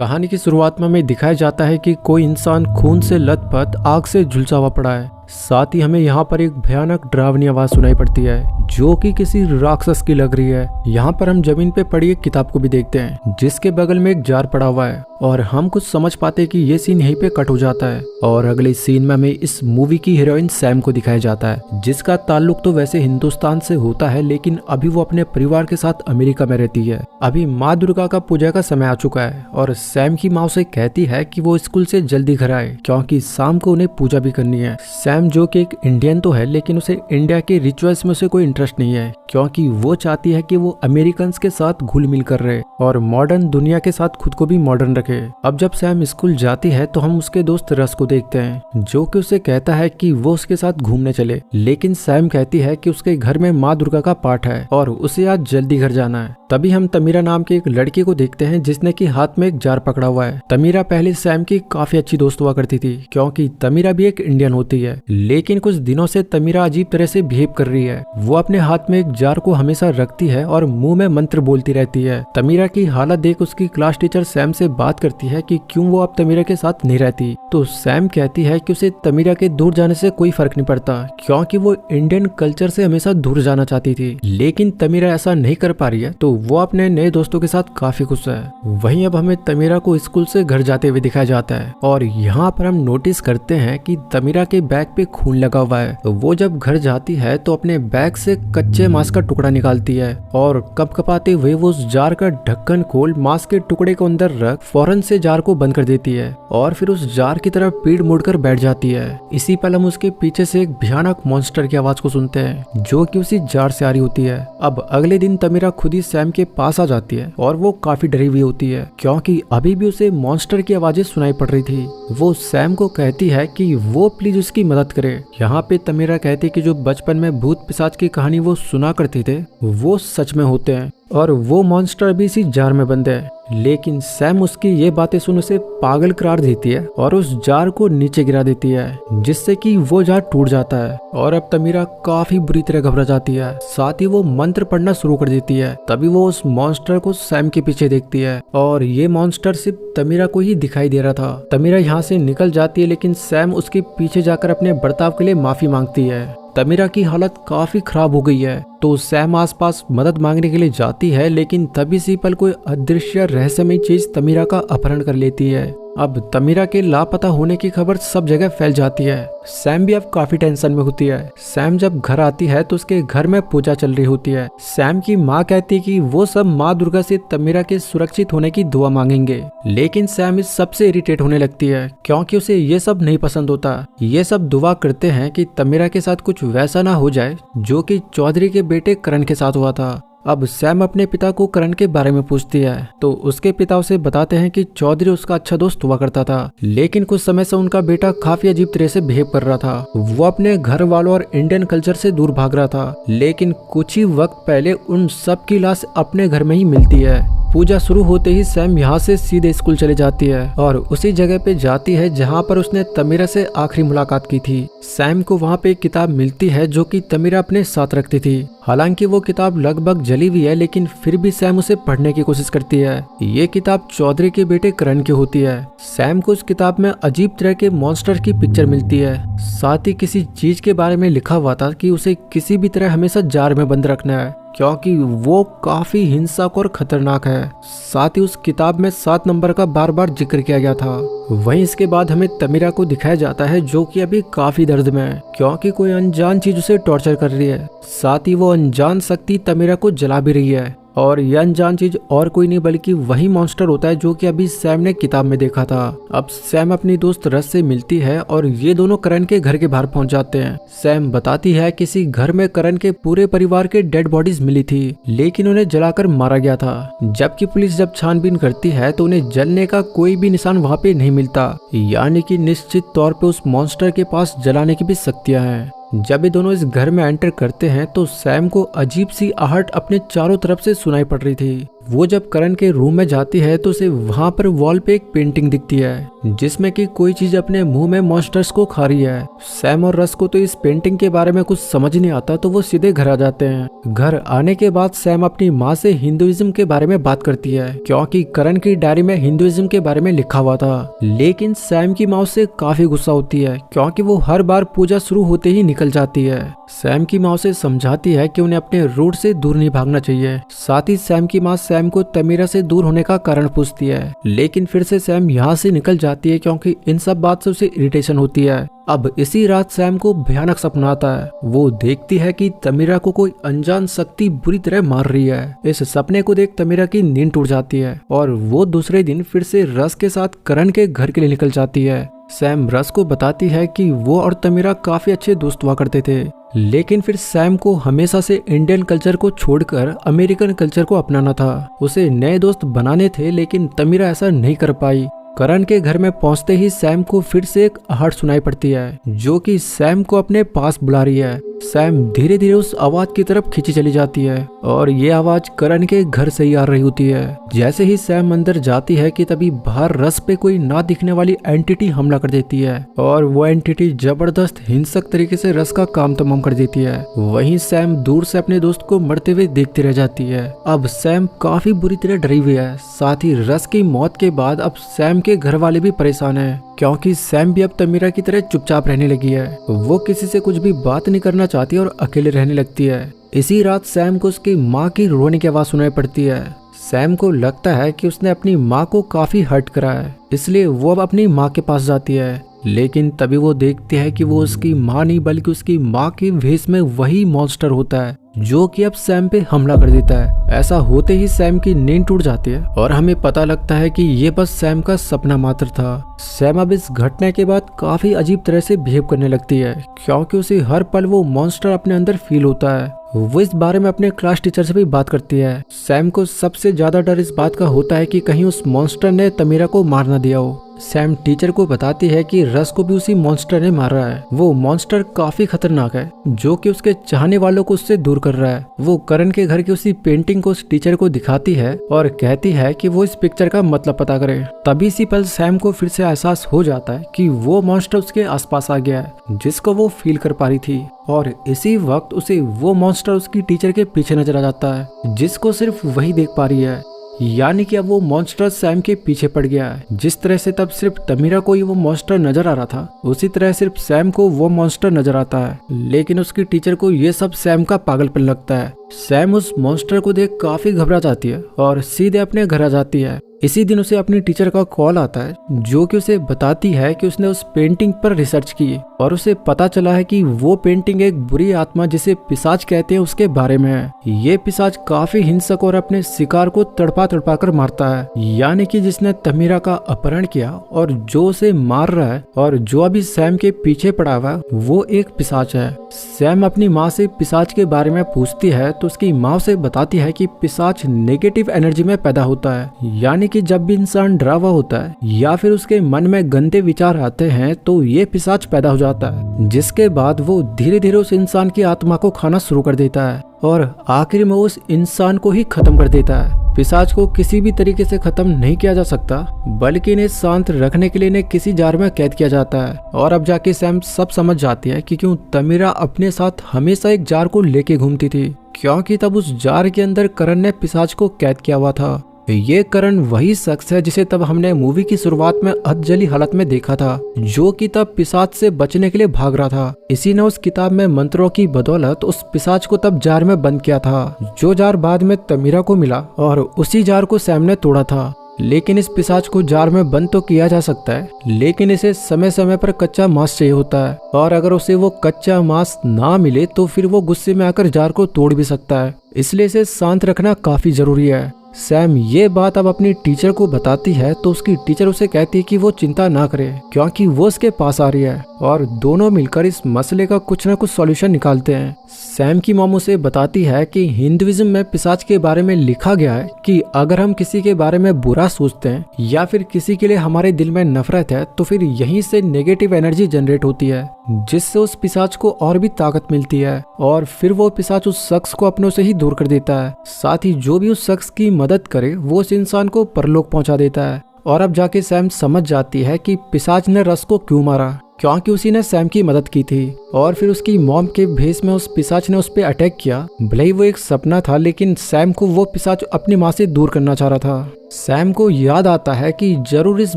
कहानी की शुरुआत में हमें दिखाया जाता है कि कोई इंसान खून से लथपथ आग से झुलसा हुआ पड़ा है। साथ ही हमें यहाँ पर एक भयानक डरावनी आवाज सुनाई पड़ती है जो कि किसी राक्षस की लग रही है। यहाँ पर हम जमीन पे पड़ी एक किताब को भी देखते हैं जिसके बगल में एक जार पड़ा हुआ है और हम कुछ समझ पाते हैं कि ये सीन यहीं पे कट हो जाता है और अगले सीन में हमें इस मूवी की हीरोइन सैम को दिखाया जाता है जिसका ताल्लुक तो वैसे हिंदुस्तान से होता है, लेकिन अभी वो अपने परिवार के साथ अमेरिका में रहती है। अभी माँ दुर्गा का पूजा का समय आ चुका है और सैम की माँ उसे कहती है कि वो स्कूल से जल्दी घर आए क्योंकि शाम को उन्हें पूजा भी करनी है। सैम जो कि एक इंडियन तो है, लेकिन उसे इंडिया के रिचुअल्स में उसे कोई इंटरेस्ट नहीं है क्योंकि वो चाहती है कि वो अमेरिकन के साथ घुल मिल कर रहे और मॉडर्न दुनिया के साथ खुद को भी मॉडर्न रखे। अब जब सैम स्कूल जाती है तो हम उसके दोस्त रस को देखते हैं जो कि उसे कहता है कि वो उसके साथ घूमने चले, लेकिन सैम कहती है कि उसके घर में माँ दुर्गा का पाठ है और उसे आज जल्दी घर जाना है। तभी हम तमीरा नाम के एक लड़के को देखते हैं जिसने की हाथ में एक जार पकड़ा हुआ है। तमीरा पहले सैम की काफी अच्छी दोस्त हुआ करती थी क्योंकि तमीरा भी एक इंडियन होती है, लेकिन कुछ दिनों से तमीरा अजीब तरह से बिहेव कर रही है। वो अपने हाथ में एक जार को हमेशा रखती है और मुंह में मंत्र बोलती रहती है। तमीरा की हालत देख उसकी क्लास टीचर सैम से बात करती है कि क्यों वो अब तमीरा के साथ नहीं रहती, तो सैम कहती है कि उसे तमीरा के दूर जाने से कोई फर्क नहीं पड़ता क्योंकि वो इंडियन कल्चर से हमेशा दूर जाना चाहती थी, लेकिन तमीरा ऐसा नहीं कर पा रही है तो वो अपने नए दोस्तों के साथ काफी खुश है। वहीं अब हमें तमीरा को स्कूल से घर जाते हुए दिखाया जाता है और यहाँ पर हम नोटिस करते हैं कि तमीरा के बैग पे खून लगा हुआ है। वो जब घर जाती है तो अपने बैग से कच्चे मांस का टुकड़ा निकालती है और कपकपाते हुए वो उस जार का ढक्कन खोल मांस के टुकड़े को अंदर रख फौरन से जार को बंद कर देती है और फिर उस जार की तरफ पीठ मुड़कर बैठ जाती है। इसी पल हम उसके पीछे से एक भयानक मॉन्स्टर की आवाज को सुनते हैं जो कि उसी जार से आ रही होती है। अब अगले दिन तमीरा खुद ही सैम के पास आ जाती है और वो काफी डरी हुई होती है क्योंकि अभी भी उसे मॉन्स्टर की आवाजें सुनाई पड़ रही थी। वो सैम को कहती है कि वो प्लीज उसकी मदद करे। यहाँ पे तमीरा कहती है कि जो बचपन में भूत पिशाच की कहानी वो सुना करते थे वो सच में होते हैं और वो मॉन्स्टर भी इसी जार में बंद है, लेकिन सैम उसकी ये बातें सुन उसे पागल करार देती है और उस जार को नीचे गिरा देती है जिससे कि वो जार टूट जाता है और अब तमीरा काफी बुरी तरह घबरा जाती है। साथ ही वो मंत्र पढ़ना शुरू कर देती है। तभी वो उस मॉन्स्टर को सैम के पीछे देखती है और ये मॉन्स्टर सिर्फ तमीरा को ही दिखाई दे रहा था। तमीरा यहाँ से निकल जाती है, लेकिन सैम उसके पीछे जाकर अपने बर्ताव के लिए माफी मांगती है। तमीरा की हालत काफी खराब हो गई है तो सैम आसपास मदद मांगने के लिए जाती है, लेकिन तभी सी पल कोई अदृश्य रहस्यमय चीज तमीरा का अपहरण कर लेती है। अब तमीरा के लापता होने की खबर सब जगह फैल जाती है। सैम भी अब काफी टेंशन में होती है। सैम जब घर आती है तो उसके घर में पूजा चल रही होती है। सैम की माँ कहती है कि वो सब माँ दुर्गा से तमीरा के सुरक्षित होने की दुआ मांगेंगे, लेकिन सैम इस सबसे इरिटेट होने लगती है क्योंकि उसे ये सब नहीं पसंद होता। ये सब दुआ करते हैं कि तमीरा के साथ कुछ वैसा ना हो जाए जो कि चौधरी के बेटे करण के साथ हुआ था। अब सैम अपने पिता को करण के बारे में पूछती है तो उसके पिता उसे बताते हैं कि चौधरी उसका अच्छा दोस्त हुआ करता था, लेकिन कुछ समय से उनका बेटा काफी अजीब तरह से बिहेव कर रहा था। वो अपने घर वालों और इंडियन कल्चर से दूर भाग रहा था, लेकिन कुछ ही वक्त पहले उन सब की लाश अपने घर में ही मिलती है। पूजा शुरू होते ही सैम यहाँ से सीधे स्कूल चले जाती है और उसी जगह पे जाती है जहाँ पर उसने तमीरा से आखिरी मुलाकात की थी। सैम को वहाँ पे एक किताब मिलती है जो कि तमीरा अपने साथ रखती थी। हालांकि वो किताब लगभग जली हुई है, लेकिन फिर भी सैम उसे पढ़ने की कोशिश करती है। ये किताब चौधरी के बेटे करण की होती है। सैम को उस किताब में अजीब तरह के मॉन्स्टर की पिक्चर मिलती है। साथ ही किसी चीज के बारे में लिखा हुआ था कि उसे किसी भी तरह हमेशा जार में बंद रखना है क्योंकि वो काफी हिंसक और खतरनाक है। साथ ही उस किताब में 7 नंबर का बार बार जिक्र किया गया था। वहीं इसके बाद हमें तमीरा को दिखाया जाता है जो कि अभी काफी दर्द में है क्योंकि कोई अनजान चीज उसे टॉर्चर कर रही है। साथ ही वो अनजान शक्ति तमीरा को जला भी रही है और यह अनजान चीज और कोई नहीं बल्कि वही मॉन्स्टर होता है जो कि अभी सैम ने किताब में देखा था। अब सैम अपनी दोस्त रस से मिलती है और ये दोनों करण के घर के बाहर पहुंच जाते हैं। सैम बताती है किसी घर में करण के पूरे परिवार के डेड बॉडीज मिली थी, लेकिन उन्हें जलाकर मारा गया था। जबकि पुलिस जब छानबीन करती है तो उन्हें जलने का कोई भी निशान वहाँ पे नहीं मिलता, यानी कि निश्चित तौर पे उस मॉन्स्टर के पास जलाने की भी शक्तियाँ हैं। जब ये दोनों इस घर में एंटर करते हैं तो सैम को अजीब सी आहट अपने चारों तरफ से सुनाई पड़ रही थी। वो जब करण के रूम में जाती है तो उसे वहाँ पर वॉल पे एक पेंटिंग दिखती है जिसमें कि कोई चीज अपने मुंह में मॉन्स्टर्स को खा रही है। सैम और रस को तो इस पेंटिंग के बारे में कुछ समझ नहीं आता तो वो सीधे घर आ जाते हैं। घर आने के बाद सैम अपनी माँ से हिंदुइज्म के बारे में बात करती है क्योंकि करण की डायरी में हिंदुइज्म के बारे में लिखा हुआ था। लेकिन सैम की माँ उससे काफी गुस्सा होती है क्योंकि वो हर बार पूजा शुरू होते ही निकल जाती है। सैम की माँ उसे समझाती है कि उन्हें अपने रूट से दूर नहीं भागना चाहिए। साथ ही सैम की माँ सैम को तमीरा से दूर होने का कारण पूछती है, लेकिन फिर से सैम यहाँ से निकल जाती है क्योंकि इन सब बात से उसे इरिटेशन होती है। अब इसी रात सैम को भयानक सपना आता है। वो देखती है कि तमीरा को कोई अनजान शक्ति बुरी तरह मार रही है। इस सपने को देख तमीरा की नींद टूट जाती है और वो दूसरे दिन फिर से रस के साथ करण के घर के लिए निकल जाती है। सैम रस को बताती है कि वो और तमीरा काफी अच्छे दोस्त हुआ करते थे, लेकिन फिर सैम को हमेशा से इंडियन कल्चर को छोड़कर अमेरिकन कल्चर को अपनाना था। उसे नए दोस्त बनाने थे, लेकिन तमीरा ऐसा नहीं कर पाई। करण के घर में पहुंचते ही सैम को फिर से एक आहट सुनाई पड़ती है जो कि सैम को अपने पास बुला रही है। सैम धीरे धीरे उस आवाज की तरफ खींची चली जाती है और ये आवाज करण के घर से ही आ रही होती है। जैसे ही सैम अंदर जाती है कि तभी बाहर रस पे कोई ना दिखने वाली एंटिटी हमला कर देती है और वो एंटिटी जबरदस्त हिंसक तरीके से रस का काम तमाम कर देती है। वहीं सैम दूर से अपने दोस्त को मरते हुए देखती रह जाती है। अब सैम काफी बुरी तरह डरी हुई है। साथ ही रस की मौत के बाद अब सैम के घर वाले भी परेशान है क्योंकि सैम भी अब तमीरा की तरह चुपचाप रहने लगी है। वो किसी से कुछ भी बात नहीं करना चाहती और अकेले रहने लगती है। इसी रात सैम को उसकी माँ की रोने की आवाज सुनाई पड़ती है। सैम को लगता है कि उसने अपनी माँ को काफी हर्ट करा है, इसलिए वो अब अपनी माँ के पास जाती है। लेकिन तभी वो देखती है कि वो उसकी माँ नहीं बल्कि उसकी माँ के भेष में वही मॉन्स्टर होता है जो कि अब सैम पे हमला कर देता है। ऐसा होते ही सैम की नींद टूट जाती है और हमें पता लगता है कि ये बस सैम का सपना मात्र था। सैम अब इस घटना के बाद काफी अजीब तरह से बिहेव करने लगती है क्योंकि उसे हर पल वो मॉन्स्टर अपने अंदर फील होता है। वो इस बारे में अपने क्लास टीचर से भी बात करती है। सैम को सबसे ज्यादा डर इस बात का होता है कि कहीं उस मॉन्स्टर ने तमीरा को मार न दिया हो। सैम टीचर को बताती है कि रस को भी उसी मॉन्स्टर ने मारा है। वो मॉन्स्टर काफी खतरनाक है जो कि उसके चाहने वालों को उससे दूर कर रहा है। वो करण के घर की उसी पेंटिंग को उस टीचर को दिखाती है और कहती है कि वो इस पिक्चर का मतलब पता करे। तभी इसी पल सैम को फिर से एहसास हो जाता है कि वो मॉन्स्टर उसके आसपास आ गया है जिसको वो फील कर पा रही थी और इसी वक्त उसे वो मॉन्स्टर उसकी टीचर के पीछे नजर आ जाता है जिसको सिर्फ वही देख पा रही है। यानी कि अब वो मॉन्स्टर सैम के पीछे पड़ गया है। जिस तरह से तब सिर्फ तमीरा को ही वो मॉन्स्टर नजर आ रहा था, उसी तरह सिर्फ सैम को वो मॉन्स्टर नजर आता है। लेकिन उसकी टीचर को ये सब सैम का पागलपन लगता है। सैम उस मॉन्स्टर को देख काफी घबरा जाती है और सीधे अपने घर आ जाती है। इसी दिन उसे अपनी टीचर का कॉल आता है जो कि उसे बताती है कि उसने उस पेंटिंग पर रिसर्च की और उसे पता चला है कि वो पेंटिंग एक बुरी आत्मा जिसे पिशाच कहते हैं उसके बारे में है। ये पिशाच काफी हिंसक और अपने शिकार को तड़पा तड़पा कर मारता है। यानी कि जिसने तमीरा का अपहरण किया और जो उसे मार रहा है और जो अभी सैम के पीछे पड़ा हुआ वो एक पिशाच है। सैम अपनी माँ से पिशाच के बारे में पूछती है तो उसकी माँ उसे बताती है कि पिशाच नेगेटिव एनर्जी में पैदा होता है। यानी कि जब भी इंसान डरा हुआ होता है या फिर उसके मन में गंदे विचार आते हैं तो ये पिशाच पैदा हो जाता है, जिसके बाद वो धीरे धीरे उस इंसान की आत्मा को खाना शुरू कर देता है और आखिर में उस इंसान को ही खत्म कर देता है। पिशाच को किसी भी तरीके से खत्म नहीं किया जा सकता, बल्कि इन्हें शांत रखने के लिए इन्हें किसी जार में कैद किया जाता है। और अब जाके सैम सब समझ जाती है कि क्यों तमीरा अपने साथ हमेशा एक जार को लेके घूमती थी, क्योंकि तब उस जार के अंदर करण ने पिशाच को कैद किया हुआ था। ये करण वही शख्स है जिसे तब हमने मूवी की शुरुआत में अधजली हालत में देखा था, जो कि तब पिशाच से बचने के लिए भाग रहा था। इसी ने उस किताब में मंत्रों की बदौलत उस पिशाच को तब जार में बंद किया था, जो जार बाद में तमीरा को मिला और उसी जार को सैम ने तोड़ा था। लेकिन इस पिशाच को जार में बंद तो किया जा सकता है, लेकिन इसे समय समय पर कच्चा मांस चाहिए होता है और अगर उसे वो कच्चा मांस ना मिले तो फिर वो गुस्से में आकर जार को तोड़ भी सकता है। इसलिए इसे शांत रखना काफी जरूरी है। सैम ये बात अब अपनी टीचर को बताती है तो उसकी टीचर उसे कहती है कि वो चिंता ना करे क्योंकि वो उसके पास आ रही है और दोनों मिलकर इस मसले का कुछ न कुछ सॉल्यूशन निकालते हैं। सैम की मॉम उसे बताती है कि हिंदुइज्म में पिशाच के बारे में लिखा गया है कि अगर हम किसी के बारे में बुरा सोचते हैं या फिर किसी के लिए हमारे दिल में नफरत है तो फिर यहीं से नेगेटिव एनर्जी जनरेट होती है, जिससे उस पिशाच को और भी ताकत मिलती है और फिर वो पिशाच उस शख्स को अपनों से ही दूर कर देता है। साथ ही जो भी उस शख्स की मदद करे वो उस इंसान को परलोक पहुंचा देता है। और अब जाके सैम समझ जाती है कि पिशाच ने रस को क्यों मारा, क्योंकि उसी ने सैम की मदद की थी। और फिर उसकी मॉम के भेष में उस पिशाच ने उस पे अटैक किया। भले ही वो एक सपना था, लेकिन सैम को वो पिशाच अपनी माँ से दूर करना चाह रहा था। सैम को याद आता है कि जरूर इस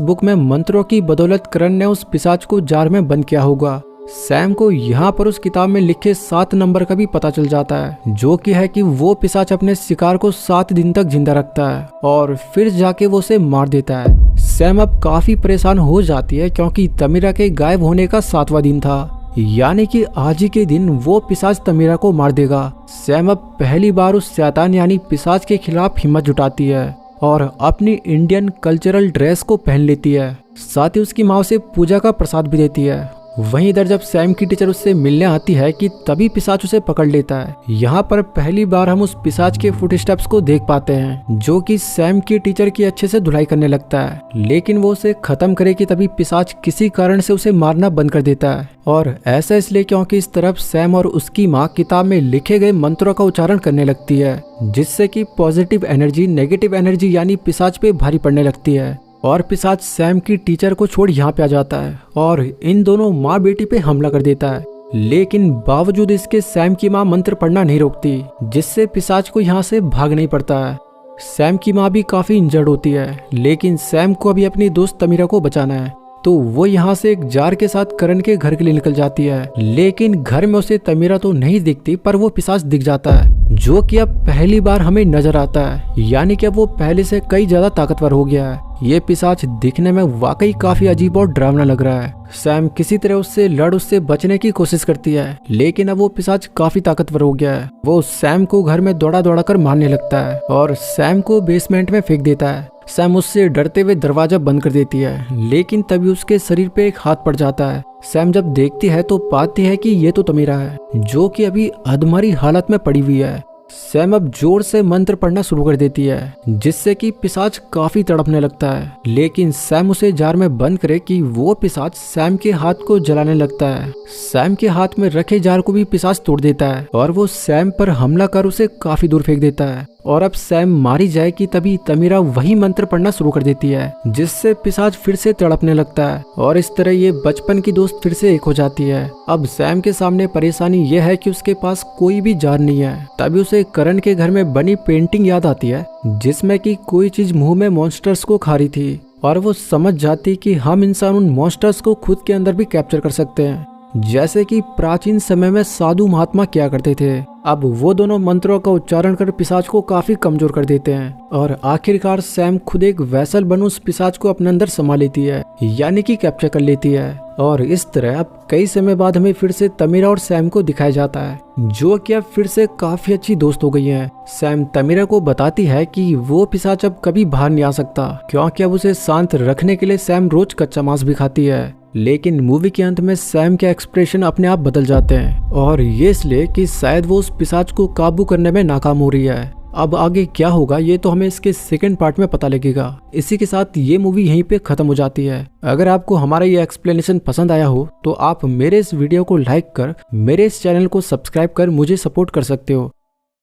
बुक में मंत्रों की बदौलत करण ने उस पिशाच को जार में बंद किया होगा। सैम को यहाँ पर उस किताब में लिखे 7 नंबर का भी पता चल जाता है, जो कि है कि वो पिशाच अपने शिकार को 7 दिन तक जिंदा रखता है और फिर जाके वो उसे मार देता है। सैम अब काफी परेशान हो जाती है, क्योंकि तमीरा के गायब होने का 7वां दिन था, यानी कि आज ही के दिन वो पिशाच तमीरा को मार देगा। सैम अब पहली बार उस शैतान यानी पिशाच के खिलाफ हिम्मत जुटाती है और अपनी इंडियन कल्चरल ड्रेस को पहन लेती है। साथ ही उसकी माँ उसे पूजा का प्रसाद भी देती है। वहीं इधर जब सैम की टीचर उससे मिलने आती है कि तभी पिशाच उसे पकड़ लेता है। यहाँ पर पहली बार हम उस पिशाच के फुटस्टेप्स को देख पाते हैं, जो कि सैम की टीचर की अच्छे से धुलाई करने लगता है, लेकिन वो उसे खत्म करे कि तभी पिशाच किसी कारण से उसे मारना बंद कर देता है। और ऐसा इसलिए क्योंकि इस तरफ सैम और उसकी माँ किताब में लिखे गए मंत्रों का उच्चारण करने लगती है, जिससे कि पॉजिटिव एनर्जी नेगेटिव एनर्जी यानी पिशाच पे भारी पड़ने लगती है। और पिशाच सैम की टीचर को छोड़ यहाँ पे आ जाता है और इन दोनों माँ बेटी पे हमला कर देता है। लेकिन बावजूद इसके सैम की माँ मंत्र पढ़ना नहीं रोकती, जिससे पिशाच को यहाँ से भागना ही पड़ता है। सैम की माँ भी काफी इंजर्ड होती है, लेकिन सैम को अभी अपनी दोस्त तमीरा को बचाना है, तो वो यहाँ से एक जार के साथ करण के घर के लिए निकल जाती है। लेकिन घर में उसे तमीरा तो नहीं दिखती, पर वो पिशाच दिख जाता है, जो कि अब पहली बार हमें नजर आता है, यानी कि अब वो पहले से कई ज्यादा ताकतवर हो गया है। ये पिशाच दिखने में वाकई काफी अजीब और डरावना लग रहा है। सैम किसी तरह उससे बचने की कोशिश करती है, लेकिन अब वो पिशाच काफी ताकतवर हो गया है। वो सैम को घर में दौड़ा दौड़ा कर मारने लगता है और सैम को बेसमेंट में फेंक देता है। सैम उससे डरते हुए दरवाजा बंद कर देती है, लेकिन तभी उसके शरीर पे एक हाथ पड़ जाता है। सैम जब देखती है तो पाती है कि ये तो तमीरा है, जो कि अभी अधमरी हालत में पड़ी हुई है। सैम अब जोर से मंत्र पढ़ना शुरू कर देती है, जिससे कि पिशाच काफी तड़पने लगता है, लेकिन सैम उसे जार में बंद करे कि वो पिशाच सैम के हाथ को जलाने लगता है। सैम के हाथ में रखे जार को भी पिशाच तोड़ देता है और वो सैम पर हमला कर उसे काफी दूर फेंक देता है। और अब सैम मारी जाए कि तभी तमीरा वही मंत्र पढ़ना शुरू कर देती है, जिससे पिशाच फिर से तड़पने लगता है और इस तरह ये बचपन की दोस्त फिर से एक हो जाती है। अब सैम के सामने परेशानी यह है कि उसके पास कोई भी जार नहीं है। तभी उसे करण के घर में बनी पेंटिंग याद आती है, जिसमें कि कोई चीज मुंह में मॉन्स्टर्स को खा रही थी, और वो समझ जाती कि हम इंसान उन मॉन्स्टर्स को खुद के अंदर भी कैप्चर कर सकते हैं, जैसे कि प्राचीन समय में साधु महात्मा किया करते थे। अब वो दोनों मंत्रों का उच्चारण कर पिशाच को काफी कमजोर कर देते हैं और आखिरकार सैम खुद एक वैसल बन उस पिशाच को अपने अंदर समा लेती है, यानी कि कैप्चर कर लेती है। और इस तरह अब कई समय बाद हमें फिर से तमीरा और सैम को दिखाया जाता है, जो कि अब फिर से काफी अच्छी दोस्त हो गई हैं। सैम तमीरा को बताती है कि वो पिशाच अब कभी बाहर नहीं आ सकता, क्योंकि अब उसे शांत रखने के लिए सैम रोज कच्चा मांस भी खाती है। लेकिन मूवी के अंत में सैम के एक्सप्रेशन अपने आप बदल जाते हैं, और ये इसलिए कि शायद वो उस पिशाच को काबू करने में नाकाम हो रही है। अब आगे क्या होगा ये तो हमें इसके सेकंड पार्ट में पता लगेगा। इसी के साथ ये मूवी यहीं पे खत्म हो जाती है। अगर आपको हमारा ये एक्सप्लेनेशन पसंद आया हो तो आप मेरे इस वीडियो को लाइक कर मेरे इस चैनल को सब्सक्राइब कर मुझे सपोर्ट कर सकते हो।